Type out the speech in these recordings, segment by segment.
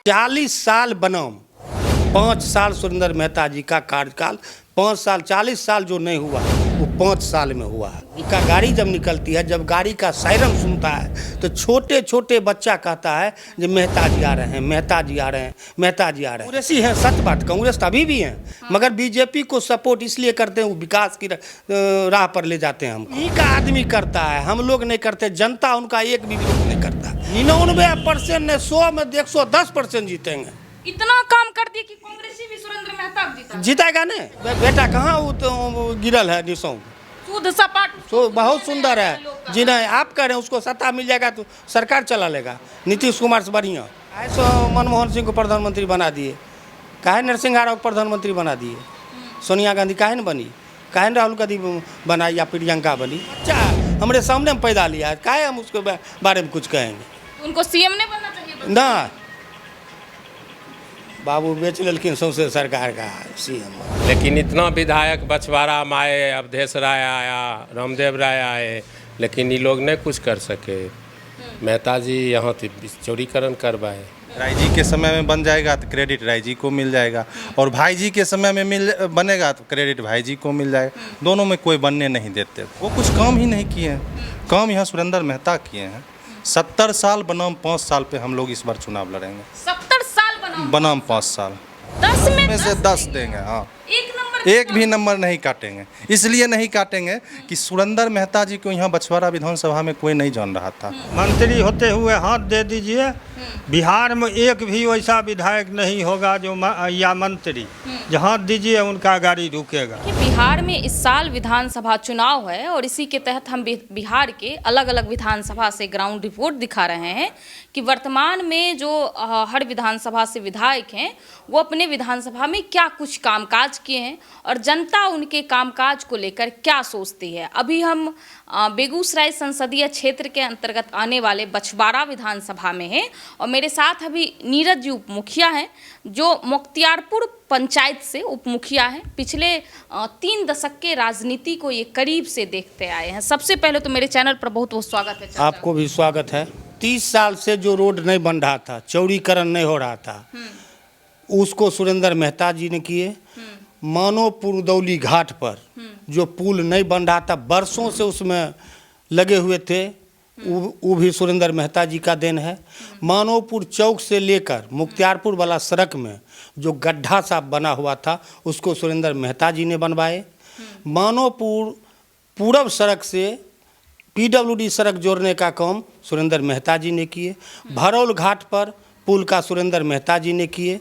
40 साल बनाम 5 साल सुरेंद्र मेहता जी का कार्यकाल, 5 साल 40 साल जो नहीं हुआ वो 5 साल में हुआ है। इनका गाड़ी जब निकलती है, जब गाड़ी का सायरन सुनता है तो छोटे छोटे बच्चा कहता है कि मेहता जी आ रहे हैं, मेहता जी आ रहे हैं, मेहता जी आ रहे हैं। कांग्रेसी है, सच बात, कांग्रेस अभी भी है, मगर बीजेपी को सपोर्ट इसलिए करते हैं, वो विकास की राह पर ले जाते हैं। हम इन्हीं का आदमी करता है, हम लोग नहीं करते, जनता उनका एक भी विरोध नहीं करता। 99% ने 100 में 110% जीतेंगे। इतना काम कर दिए कि कांग्रेसी भी सुरेंद्र मेहता जीतेगा ने बेटा, कहाँ वो तो गिरल है निशों, शुद्ध सपाट बहुत सुंदर है। जिन्हें आप कह रहे हैं उसको सत्ता मिल जाएगा तो सरकार चला लेगा। नीतीश कुमार से बढ़िया ऐसा मनमोहन सिंह को प्रधानमंत्री बना दिए, काहे नरसिंह राव को प्रधानमंत्री बना दिए, सोनिया गांधी काहे न बनी, काहे न राहुल गांधी बनाई या प्रियंका बनी। अच्छा, हमारे सामने में पैदा लिया है, काहे हम उसके बारे में कुछ कहेंगे। उनको सीएम नहीं बनना चाहिए ना, बाबू बेच लेकिन सौंसे सरकार का सीएम। लेकिन इतना विधायक बछवाड़ा में आए, अवधेश राय आया, रामदेव राय आए, लेकिन ये लोग नहीं कुछ कर सके। मेहता जी यहाँ चौड़ीकरण करवाए। राय जी के समय में बन जाएगा तो क्रेडिट राय जी को मिल जाएगा, और भाई जी के समय में बनेगा तो क्रेडिट भाई जी को मिल जाएगा। दोनों में कोई बनने नहीं देते। वो कुछ काम ही नहीं किए हैं, काम यहाँ सुरेंद्र मेहता किए हैं। 70 साल बनाम 5 साल पे हम लोग इस बार चुनाव लड़ेंगे। 70 साल बनाम 5 साल 10 में से 10 देंगे। हाँ, एक भी नंबर नहीं काटेंगे। इसलिए नहीं काटेंगे कि सुरेंद्र मेहता जी को यहाँ बछवाड़ा विधानसभा में कोई नहीं जान रहा था। मंत्री होते हुए हाथ दे दीजिए, बिहार में एक भी वैसा विधायक नहीं होगा जो या मंत्री जो हाथ दीजिए उनका गाड़ी रुकेगा। कि बिहार में इस साल विधानसभा चुनाव है और इसी के तहत हम बिहार के अलग अलग विधानसभा से ग्राउंड रिपोर्ट दिखा रहे हैं कि वर्तमान में जो हर विधानसभा से विधायक हैं वो अपने विधानसभा में क्या कुछ कामकाज किए हैं और जनता उनके कामकाज को लेकर क्या सोचती है। अभी हम बेगूसराय संसदीय क्षेत्र के अंतर्गत आने वाले बछवाड़ा विधानसभा में हैं और मेरे साथ अभी नीरज जी उप मुखिया हैं जो मुख्तियारपुर पंचायत से उप मुखिया हैं। पिछले 3 दशक के राजनीति को ये करीब से देखते आए हैं। सबसे पहले तो मेरे चैनल पर बहुत बहुत स्वागत है। आपको भी स्वागत है। 30 साल से जो रोड नहीं बन रहा था, चौड़ीकरण नहीं हो रहा था, उसको सुरेंद्र मेहता जी ने किए। मानोपुर दौली घाट पर जो पुल नहीं बन रहा था, बरसों से उसमें लगे हुए थे, वो भी सुरेंद्र मेहता जी का देन है। मानोपुर चौक से लेकर मुख्तियारपुर वाला सड़क में जो गड्ढा सा बना हुआ था उसको सुरेंद्र मेहता जी ने बनवाए। मानोपुर पूरब सड़क से PWD सड़क जोड़ने का काम सुरेंद्र मेहता जी ने किए। भरौल घाट पर पुल का सुरेंद्र मेहता जी ने किए।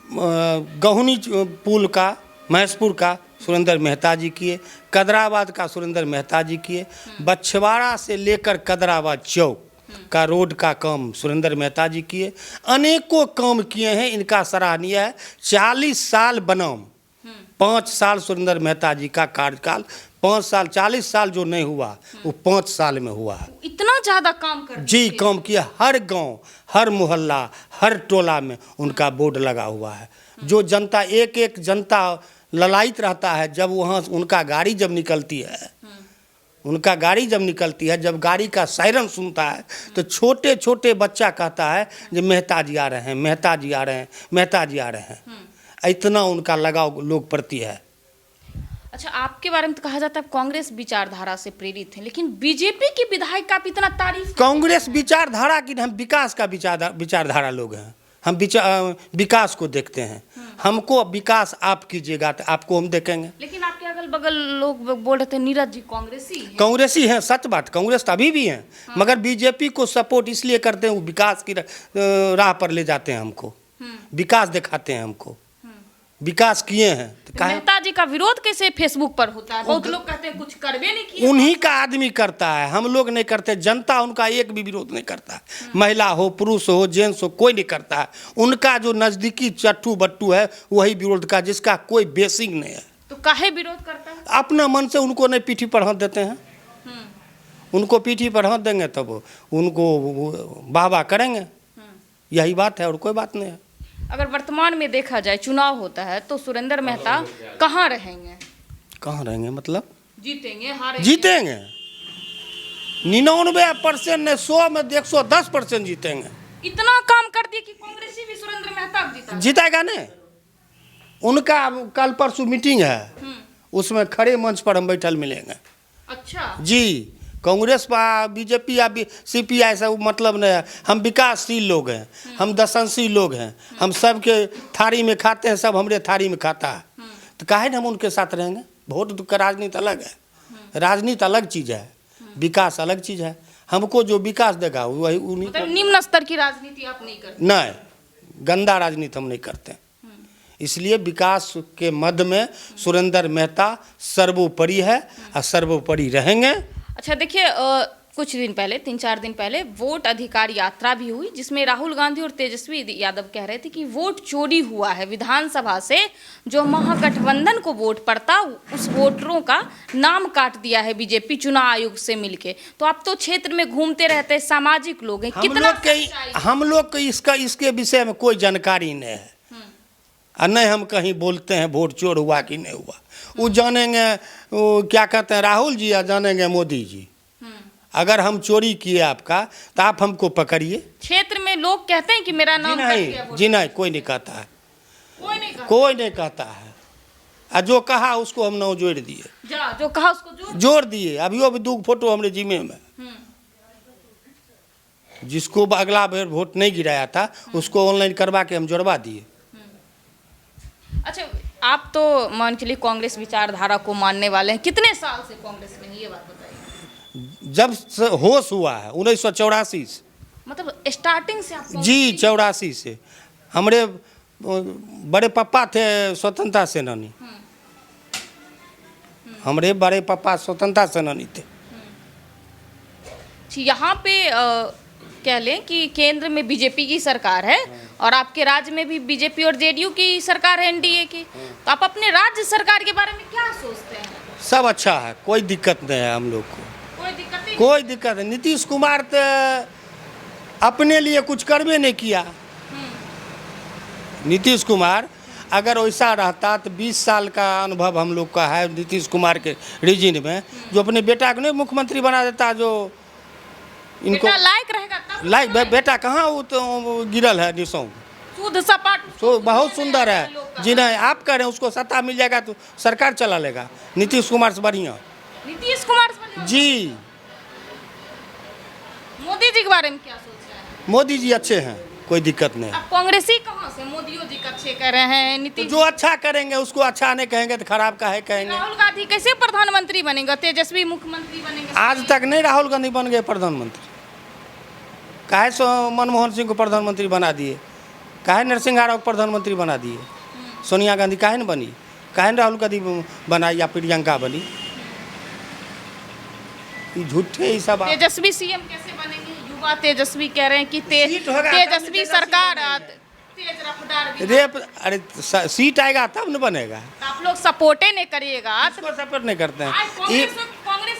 गहुनी पुल का, महेशपुर का सुरेंद्र मेहता जी किए। कदराबाद का सुरेंद्र मेहता जी किए। बछवाड़ा से लेकर कदराबाद चौक का रोड का काम सुरेंद्र मेहता जी किए। अनेकों काम किए हैं, इनका सराहनीय है। 40 साल बनाम 5 साल सुरेंद्र मेहता जी का कार्यकाल, 5 साल 40 साल जो नहीं हुआ वो 5 साल में हुआ है। इतना ज़्यादा काम कर जी, काम किया। हर गांव, हर मोहल्ला, हर टोला में उनका बोर्ड लगा हुआ है। जो जनता एक एक जनता ललायित रहता है जब वहाँ उनका गाड़ी जब निकलती है, उनका गाड़ी जब निकलती है, जब गाड़ी का सायरन सुनता है तो छोटे छोटे बच्चा कहता है कि मेहता जी आ रहे हैं, मेहता जी आ रहे हैं, मेहता जी आ रहे हैं। इतना उनका लगाव लोग प्रति है। अच्छा, आपके बारे में तो कहा जाता है कांग्रेस विचारधारा से प्रेरित है, लेकिन बीजेपी की विधायक का इतना तारीफ। कांग्रेस विचारधारा की, हम विकास का विचारधारा लोग हैं। हम विकास को देखते हैं। हमको विकास आप कीजिएगा तो आपको हम देखेंगे। लेकिन आपके अगल बगल लोग बोल रहे थे नीरज जी कांग्रेसी हैं, सच बात, कांग्रेस अभी भी हैं, मगर बीजेपी को सपोर्ट इसलिए करते हैं, वो विकास की राह पर ले जाते हैं हमको, विकास दिखाते हैं हमको, विकास किए हैं। तो मेहता जी का विरोध कैसे फेसबुक पर होता है? बहुत लोग कहते हैं कुछ करवे नहीं किए। उन्हीं का आदमी करता है, हम लोग नहीं करते। जनता उनका एक भी विरोध नहीं करता है। महिला हो, पुरुष हो, जेंट्स हो, कोई नहीं करता है। उनका जो नजदीकी चट्टू बट्टू है वही विरोध का, जिसका कोई बेसिक नहीं है। तो काहे विरोध करता है? अपना मन से उनको नहीं पीठी पर हाथ देते हैं। उनको पीठी पर हाथ देंगे तब उनको वाह करेंगे, यही बात है और कोई बात नहीं है। अगर वर्तमान में देखा जाए, चुनाव होता है तो सुरेंद्र मेहता कहाँ रहेंगे? कहाँ रहेंगे मतलब? जीतेंगे, हारेंगे? जीतेंगे। 99% ने 100 में 110% जीतेंगे। इतना काम कर दिए कि कांग्रेसी भी सुरेंद्र मेहता को जीता। जीतेगा ना। उनका कल परसों मीटिंग है, उसमें खड़े मंच पर हम बैठल मिलेंगे। अच्छा जी, कांग्रेस बीजेपी या सीपीआई से मतलब नहीं है। हम विकासशील लोग हैं, हम दर्शनशील लोग हैं, हम सबके थारी में खाते हैं, सब हमारे थारी में खाता है। तो काहे हम उनके साथ रहेंगे। वोट का राजनीति अलग है, राजनीति अलग चीज़ है, विकास अलग चीज़ है। हमको जो विकास देगा वही उन्हीं मतलब निम्न स्तर की राजनीति आप नहीं करते। नहीं, गंदा राजनीति हम नहीं करते। इसलिए विकास के मद में सुरेंद्र मेहता सर्वोपरि है और सर्वोपरि रहेंगे। अच्छा देखिए, कुछ दिन पहले 3-4 दिन पहले वोट अधिकार यात्रा भी हुई, जिसमें राहुल गांधी और तेजस्वी यादव कह रहे थे कि वोट चोरी हुआ है विधानसभा से। जो महागठबंधन को वोट पड़ता उस वोटरों का नाम काट दिया है बीजेपी चुनाव आयोग से मिलके। तो आप तो क्षेत्र में घूमते रहते हैं, सामाजिक लोग हैं, हम लोग को इसके विषय में कोई जानकारी नहीं है और नहीं हम कहीं बोलते हैं वोट चोर हुआ कि नहीं हुआ। वो जानेंगे, वो क्या कहते हैं राहुल जी, या जानेंगे मोदी जी। अगर हम चोरी किए आपका तो आप हमको पकड़िए। क्षेत्र में लोग कहते हैं कि मेरा नाम कट गया वोट। जी नहीं, कोई नहीं कहता है, कोई नहीं कहता है। और जो कहा उसको हम नौ जोड़ दिए, जो कहा उसको जोड़ दिए। अभी भी 2 फोटो हमारे जिम्मे में, जिसको अगला बार वोट नहीं गिराया था उसको ऑनलाइन करवा के हम जोड़वा दिए। अच्छा, आप तो मान के लिए कांग्रेस विचारधारा को मानने वाले हैं। कितने साल से कांग्रेस में, ये बात बताइए। जब से होश हुआ है 1984 से, मतलब स्टार्टिंग से आप जी 84 से। हमारे बड़े पापा थे स्वतंत्रता सेनानी, हमारे बड़े पापा स्वतंत्रता सेनानी थे। यहाँ पे कह लें कि केंद्र में बीजेपी की सरकार है और आपके राज्य में भी बीजेपी और जेडीयू की सरकार है, एनडीए की। तो आप अपने राज्य सरकार के बारे में क्या सोचते हैं? सब अच्छा है, कोई दिक्कत नहीं है हम लोग को, कोई दिक्कत नहीं। नीतीश कुमार तो अपने लिए कुछ करवे नहीं किया। नीतीश कुमार अगर वैसा रहता तो 20 साल का अनुभव हम लोग का है नीतीश कुमार के रीजन में, जो अपने बेटा को नहीं मुख्यमंत्री बना देता, जो इनको लायक रहेगा तब। लाइक बेटा कहाँ वो तो गिरल है निशों, शुद्ध सपाट, तो बहुत सुंदर है। जी नहीं, आप कह रहे हैं उसको सत्ता मिल जाएगा तो सरकार चला लेगा। नीतीश कुमार से बढ़िया, नीतीश कुमार से जी। मोदी जी के बारे में क्या सोच रहे हैं? मोदी जी अच्छे हैं, कोई दिक्कत नहीं। अब कांग्रेसी कहाँ से मोदी जी का अच्छे कर रहे हैं? नीतीश तो जो अच्छा करेंगे उसको अच्छा नहीं कहेंगे तो खराब काहे कहेंगे। राहुल गांधी कैसे प्रधानमंत्री बनेगा, तेजस्वी मुख्यमंत्री बनेंगे? आज तक नहीं राहुल गांधी बन गए प्रधानमंत्री। काहे सो मनमोहन सिंह को प्रधानमंत्री बना दिए, काहे नरसिंह राव को प्रधानमंत्री बना दिए, सोनिया गांधी काहे न बनी, काहे न राहुल गांधी बना या प्रियंका बनी। झूठे ही सब। तेजस्वी सीएम कैसे बनेंगे? युवा तेजस्वी कह रहे हैं कि तेजस्वी सरकार तेज रफ्तार रेप। अरे सीट आएगा तब न बनेगा। आप लोग सपोर्टे नहीं करिएगा, सपोर्ट नहीं करते हैं। कांग्रेस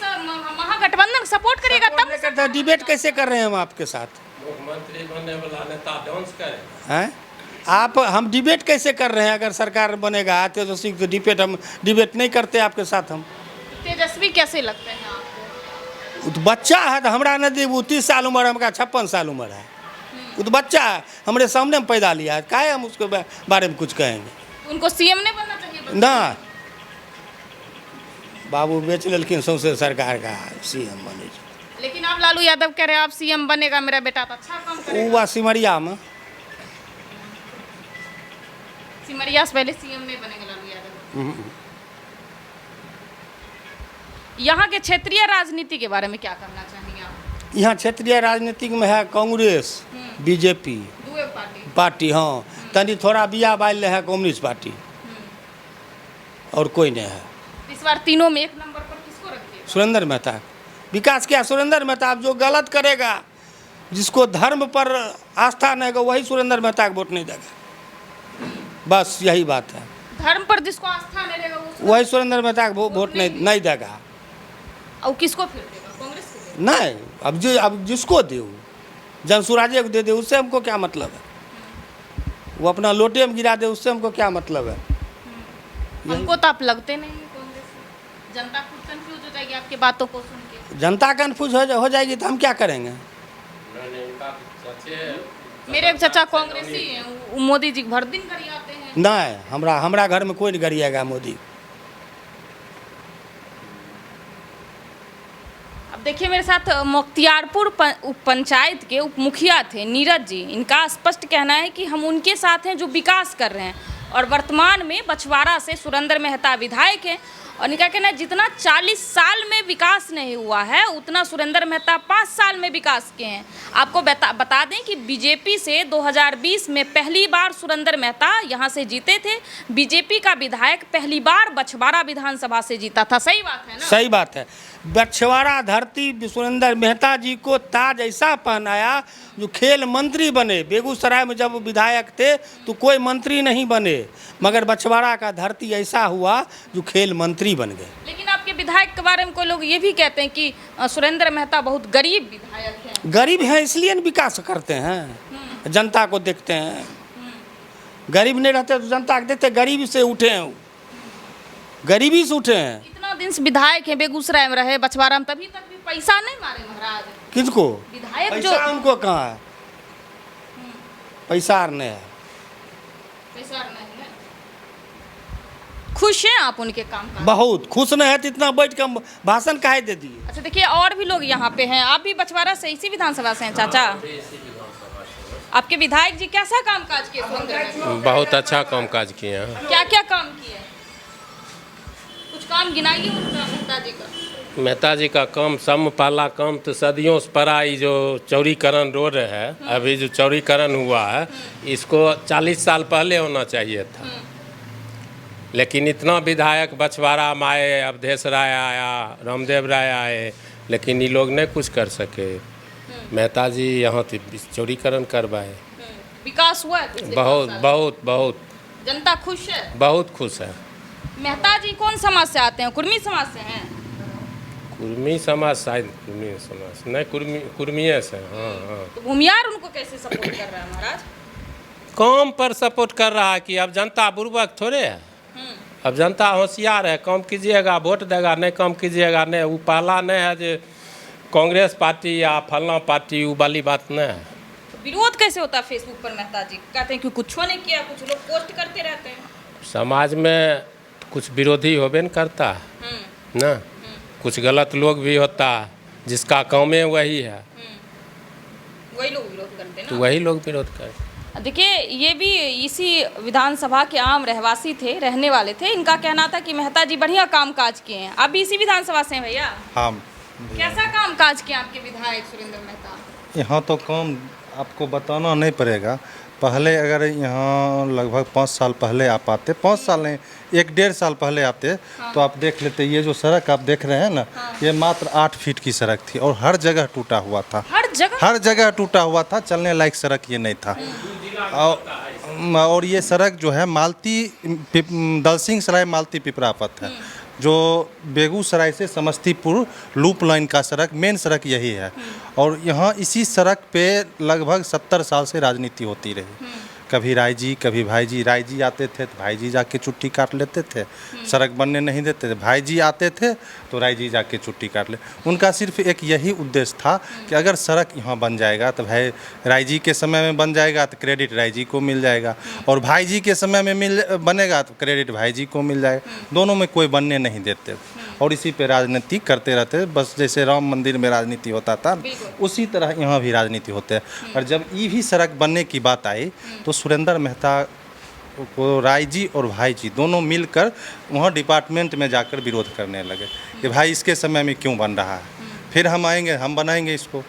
महागठबंधन सपोर्ट करेगा तब करते हैं। डिबेट कैसे कर रहे हैं हम आपके साथ? मुख्यमंत्री बनने वाला नेता डांस करे हैं आप? हम डिबेट कैसे कर रहे हैं? अगर सरकार बनेगा तेजस्वी तो डिबेट, हम डिबेट नहीं करते आपके साथ। हम तेजस्वी कैसे लगते हैं आपको? वो तो बच्चा है, तो हमारा नदी वो 30 साल उम्र है, हमारा 56 साल उम्र है। वो तो बच्चा है, हमारे सामने में पैदा लिया है, काहे हम उसके बारे में कुछ कहेंगे? उनको सीएम नहीं बनना चाहिए ना। बाबू बेच लेकिन सौंसे सरकार का सीएम बने। लेकिन आप लालू यादव कह रहे हैं आप सीएम बनेगा मेरा बेटा, तो अच्छा काम करेगा। वो सिमरिया में, सिमरिया से पहले सीएम नहीं बनेगा लालू यादव। यहाँ के क्षेत्रीय राजनीति के बारे में क्या करना चाहेंगे आप? यहाँ क्षेत्रीय राजनीतिक में है कांग्रेस, बीजेपी पार्टी, हाँ तनी थोड़ा बिया बाइल है कम्युनिस्ट पार्टी, और कोई नहीं है। इस बार तीनों में एक नंबर पर किसको रखिए? सुरेंद्र मेहता। विकास क्या सुरेंद्र मेहता? जो गलत करेगा, जिसको धर्म पर आस्था नहीं होगा, वही सुरेंद्र मेहता को वोट नहीं देगा। बस यही बात है। धर्म पर जिसको आस्था नहीं रहेगा वही सुरेंद्र मेहता को वोट नहीं देगा। और किसको फिर देगा? कांग्रेस को? नहीं, अब जिसको दे, जनसुराजे को दे दे, उससे हमको क्या मतलब है? वो अपना लोटे में गिरा दे, उससे हमको क्या मतलब है? हमको तो आप लगते नहीं है कांग्रेस में। जनता खुद कंफ्यूज हो जाएगी आपकी बातों को सुन के। जनता कंफ्यूज हो जाएगी तो हम क्या करेंगे? उनका मेरे एक चाचा कांग्रेसी हैं, वो मोदी जी भर दिन घर आते हैं। नहीं, हमरा घर में कोई नहीं गरिएगा मोदी। अब देखिए मेरे साथ मुख्तियारपुर उप पंचायत के उप मुखिया थे नीरज जी। इनका स्पष्ट कहना है कि हम उनके साथ हैं जो विकास कर रहे हैं, और वर्तमान में बछवाड़ा से सुरेंद्र मेहता विधायक हैं, और इनका कहना है जितना 40 साल में विकास नहीं हुआ है उतना सुरेंद्र मेहता 5 साल में विकास किए हैं। आपको बता दें कि बीजेपी से 2020 में पहली बार सुरेंद्र मेहता यहाँ से जीते थे। बीजेपी का विधायक पहली बार बछवाड़ा विधानसभा से जीता था। सही बात है ना? सही बात है। बछवाड़ा धरती सुरेंद्र मेहता जी को ताज ऐसा पहनाया जो खेल मंत्री बने। बेगूसराय में जब विधायक थे तो कोई मंत्री नहीं बने, मगर बछवाड़ा का धरती ऐसा हुआ जो खेल मंत्री बन गए। लेकिन आपके विधायक के बारे में कोई लोग ये भी कहते हैं कि सुरेंद्र मेहता बहुत गरीब विधायक हैं। गरीब हैं इसलिए न विकास करते हैं, जनता को देखते हैं। गरीब नहीं रहते तो जनता को देखते, गरीबी से उठे हैं, गरीबी से उठे हैं। इतना दिन से विधायक हैं, बेगूसराय में रहे, बछवाड़ा में, तभी तक भी पैसा नहीं मारे महाराज। किसको? विधायक पैसा जो उनको कहाँ है? पैसा नहीं है। पैसा नहीं है। खुश हैं आप उनके काम का? बहुत खुश नहीं है तो इतना बैठ कर भाषण काहे दे दिए? अच्छा देखिए, और भी लोग यहाँ पे हैं। आप भी बछवाड़ा से इसी विधानसभा से हैं चाचा? आपके विधायक जी कैसा काम काज किए सुरेंद्र में? बहुत अच्छा काम काज किए हैं। क्या क्या काम किए? कुछ काम गिनाइए उनका, मेहता जी का। मेहता जी का काम सम पहला काम तो सदियों से पड़ा ही जो चौड़ीकरण रोड है, अभी जो चौड़ीकरण हुआ है इसको 40 साल पहले होना चाहिए था। लेकिन इतना विधायक बछवाड़ा में आए, अवधेश राय आया, रामदेव राय आए, लेकिन ये लोग नहीं कुछ कर सके। मेहता जी यहाँ चौड़ीकरण करवाए। विकास हुआ है पिछले बहुत 5 साल? बहुत बहुत। जनता खुश है? बहुत खुश है। मेहता जी कौन समाज से आते हैं? कुर्मी समाज से हैं? कुर्मी समाज, शायद कुर्मी समाज नहीं, कुर्मिये से। हाँ हाँ। तो भूमियार उनको कैसे सपोर्ट कर रहा है महाराज? काम पर सपोर्ट कर रहा है कि अब जनता बुर्बक थोड़े है। अब जनता होशियार है, काम कीजिएगा वोट देगा, नहीं काम कीजिएगा नहीं। वो पहला नहीं है जो कांग्रेस पार्टी या फलना पार्टी, वो वाली बात नहीं है। तो विरोध कैसे होता है फेसबुक पर? मेहता जी कहते हैं कि कुछ नहीं किया, कुछ लोग पोस्ट करते रहते हैं। समाज में कुछ विरोधी होबे न करता है ना, कुछ गलत लोग भी होता है, जिसका काम है वही है, वही लोग विरोध करते हैं तो ना। वही लोग विरोध करते। देखिए, ये भी इसी विधानसभा के आम रहवासी थे, रहने वाले थे। इनका कहना था कि मेहता जी बढ़िया काम काज किए हैं। आप भी इसी विधानसभा से हैं भैया? हाँ। कैसा काम काज किया आपके विधायक सुरेंद्र मेहता? यहाँ तो काम आपको बताना नहीं पड़ेगा। पहले अगर यहाँ लगभग 5 साल पहले आप आते, 5 साल नहीं 1-1.5 साल पहले आते, तो आप देख लेते ये जो सड़क आप देख रहे हैं ना, ये मात्र 8 फीट की सड़क थी और हर जगह टूटा हुआ था। हर जगह टूटा हुआ था, चलने लायक सड़क ये नहीं था। और ये सड़क जो है दलसिंह सराय मालती पिपरापत है, जो बेगूसराय से समस्तीपुर लूप लाइन का सड़क, मेन सड़क यही है। और यहाँ इसी सड़क पे लगभग 70 साल से राजनीति होती रही। कभी राय जी, कभी भाई जी। राय जी आते थे तो भाई जी जाके चुट्टी काट लेते थे, सड़क बनने नहीं देते थे। भाई जी आते थे तो राय जी जाके चुट्टी काट ले। उनका सिर्फ एक यही उद्देश्य था कि अगर सड़क यहाँ बन जाएगा तो भाई राय जी के समय में बन जाएगा तो क्रेडिट राय जी को मिल जाएगा, और भाई जी के समय में बनेगा तो क्रेडिट भाई जी को मिल जाएगा। दोनों में कोई बनने नहीं देते और इसी पे राजनीति करते रहते। बस जैसे राम मंदिर में राजनीति होता था, उसी तरह यहाँ भी राजनीति होते हैं। और जब ये भी सड़क बनने की बात आई तो सुरेंद्र मेहता को राय जी और भाई जी दोनों मिलकर वहाँ डिपार्टमेंट में जाकर विरोध करने लगे कि भाई इसके समय में क्यों बन रहा है, फिर हम आएंगे, हम बनाएंगे इसको।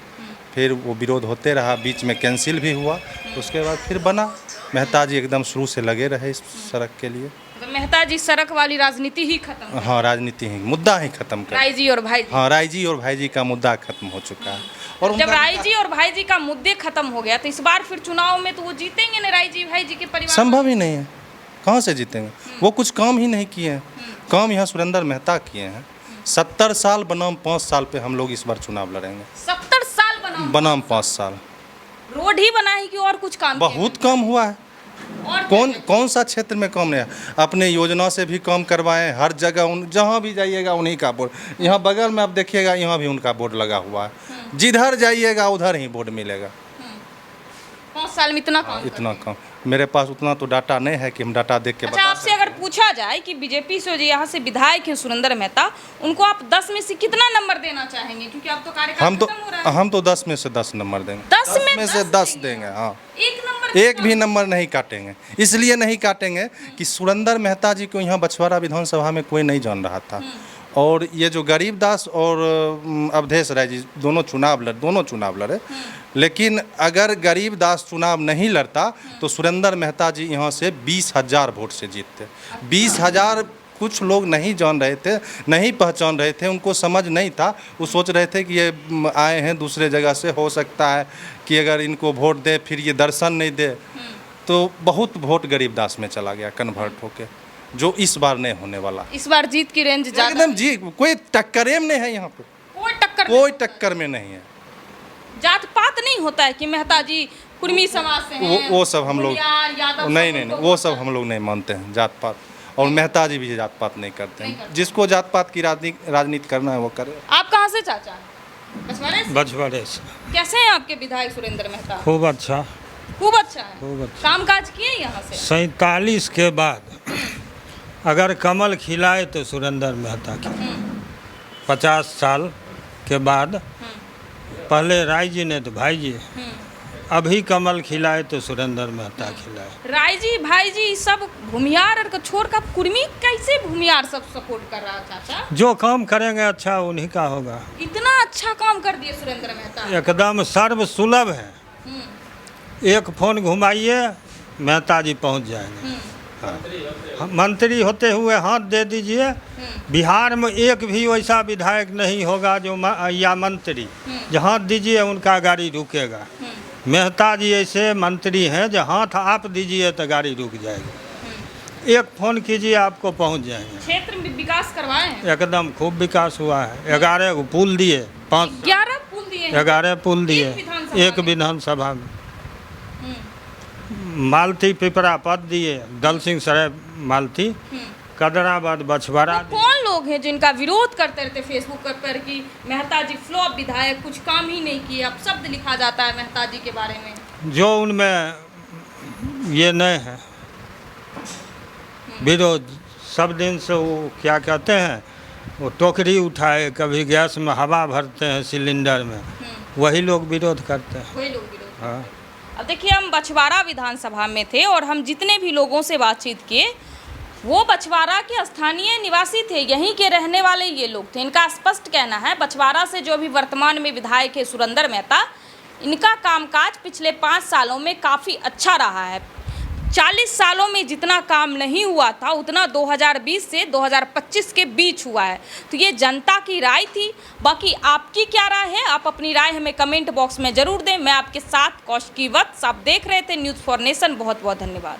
फिर वो विरोध होते रहा, बीच में कैंसिल भी हुआ, उसके बाद फिर बना। मेहता जी एकदम शुरू से लगे रहे इस सड़क के लिए। तो मेहता जी सड़क वाली राजनीति ही खत्म? हाँ, राजनीति ही, मुद्दा ही खत्म कर। राय जी और भाई जी? हाँ, राय जी और भाई जी का मुद्दा खत्म हो चुका है। और जब राय जी और भाई जी का मुद्दे खत्म हो गया तो इस बार फिर चुनाव में तो वो जीतेंगे ना? राय जी भाई जी के परिवार संभव ही नहीं है, कहाँ से जीतेंगे? वो कुछ काम ही नहीं किए हैं। काम यहाँ सुरेंद्र मेहता किए हैं। 70 साल बनाम 5 साल पे हम लोग इस बार चुनाव लड़ेंगे। 70 साल बनाम 5 साल। रोड ही बना है कि और कुछ काम? बहुत काम हुआ है। कौन सा क्षेत्र में काम नहीं है? अपने योजना से भी काम करवाएं, हर जगह जहाँ भी जाइएगा उन्हीं का बोर्ड। यहाँ बगल में आप देखिएगा, यहाँ भी उनका बोर्ड लगा हुआ है। जिधर जाइएगा उधर ही बोर्ड मिलेगा। 5 साल में इतना काम इतना कम। मेरे पास उतना तो डाटा नहीं है कि हम डाटा देख के अच्छा, बता आपसे अगर पूछा जाए कि बीजेपी से जो यहाँ से विधायक हैं सुरेंद्र मेहता, उनको आप 10 में से कितना नंबर देना चाहेंगे, क्योंकि अब तो कार्यकाल खत्म हो रहा है। हम तो 10 में से 10 नंबर देंगे। 10 में से 10 देंगे। हाँ, एक नंबर, एक भी नंबर नहीं काटेंगे। इसलिए नहीं काटेंगे कि सुरेंद्र मेहता जी को यहाँ बछवाड़ा विधानसभा में कोई नहीं जान रहा था, और ये जो गरीबदास और अवधेश राय जी दोनों चुनाव लड़े, लेकिन अगर गरीबदास चुनाव नहीं लड़ता तो सुरेंद्र मेहता जी यहाँ से 20,000 वोट से जीतते। 20,000 कुछ लोग नहीं जान रहे थे, नहीं पहचान रहे थे, उनको समझ नहीं था। वो सोच रहे थे कि ये आए हैं दूसरे जगह से, हो सकता है कि अगर इनको वोट दे फिर ये दर्शन नहीं दे, तो बहुत वोट गरीबदास में चला गया कन्वर्ट होके, जो इस बार नहीं होने वाला। इस बार जीत की रेंज ज्यादा, एकदम जी कोई टक्कर में नहीं है यहाँ पे, कोई टक्कर में नहीं है। जात पात नहीं होता है कि मेहता जी कुर्मी समाज से हैं, वो सब हम लोग यादव नहीं, वो सब हम लोग नहीं मानते हैं जात पात, और मेहता जी भी जात पात नहीं करते हैं। जिसको जात पात की राजनीति करना है वो करे। आप कहाँ से चाचा? बछवाड़े से? बछवाड़े से। कैसे हैं आपके विधायक सुरेंद्र मेहता? खूब अच्छा, खूब अच्छा है। खूब अच्छा। कामकाज किए यहाँ से? 47 के बाद अगर कमल खिलाए तो सुरेंद्र मेहता की। 50 साल के बाद पहले राय जी ने तो भाई जी, अभी कमल खिलाए तो सुरेंद्र मेहता खिलाए। राय जी, भाई जी, सब भूमियार और छोड़ कर कुर्मी कैसे भूमियार सब सपोर्ट कर रहा है चाचा? जो काम करेंगे अच्छा उन्हीं का होगा। इतना अच्छा काम कर दिए सुरेंद्र मेहता, एकदम सर्व सुलभ है। एक फोन घुमाइए मेहता जी पहुँच जाएंगे। हाँ। मंत्री होते हुए हाथ दे दीजिए, बिहार में एक भी वैसा विधायक नहीं होगा जो या मंत्री, जो हाथ दीजिए उनका गाड़ी रुकेगा। मेहता जी ऐसे मंत्री हैं जो हाथ आप दीजिए तो गाड़ी रुक जाएगी। एक फ़ोन कीजिए आपको पहुंच जाएंगे। क्षेत्र में विकास करवाए हैं? एकदम खूब विकास हुआ है। 11 पुल दिए, 11 पुल दिए, 11 पुल दिए एक विधानसभा में। मालती पिपरा पद दिए, दल सिंह सराय मालती, कदराबाद बछवाड़ा। तो कौन लोग हैं जिनका विरोध करते रहते फेसबुक पर कि मेहता जी फ्लॉप विधायक, कुछ काम ही नहीं किए, अब शब्द लिखा जाता है मेहता जी के बारे में? जो उनमें ये नहीं है विरोध, सब दिन से वो क्या कहते हैं, वो टोकरी उठाए, कभी गैस में हवा भरते हैं सिलेंडर में, वही लोग विरोध करते हैं। वही लोग विरोध। हाँ। अब देखिए, हम बछवाड़ा विधानसभा में थे और हम जितने भी लोगों से बातचीत किए वो बछवाड़ा के स्थानीय निवासी थे, यहीं के रहने वाले ये लोग थे। इनका स्पष्ट कहना है बछवाड़ा से जो अभी वर्तमान में विधायक है सुरेंद्र मेहता, इनका कामकाज पिछले 5 सालों में काफ़ी अच्छा रहा है। 40 सालों में जितना काम नहीं हुआ था उतना 2020 से 2025 के बीच हुआ है। तो ये जनता की राय थी। बाकी आपकी क्या राय है? आप अपनी राय हमें कमेंट बॉक्स में ज़रूर दें। मैं आपके साथ कौशिकी वत्स, आप देख रहे थे न्यूज़ फॉर नेशन। बहुत बहुत धन्यवाद।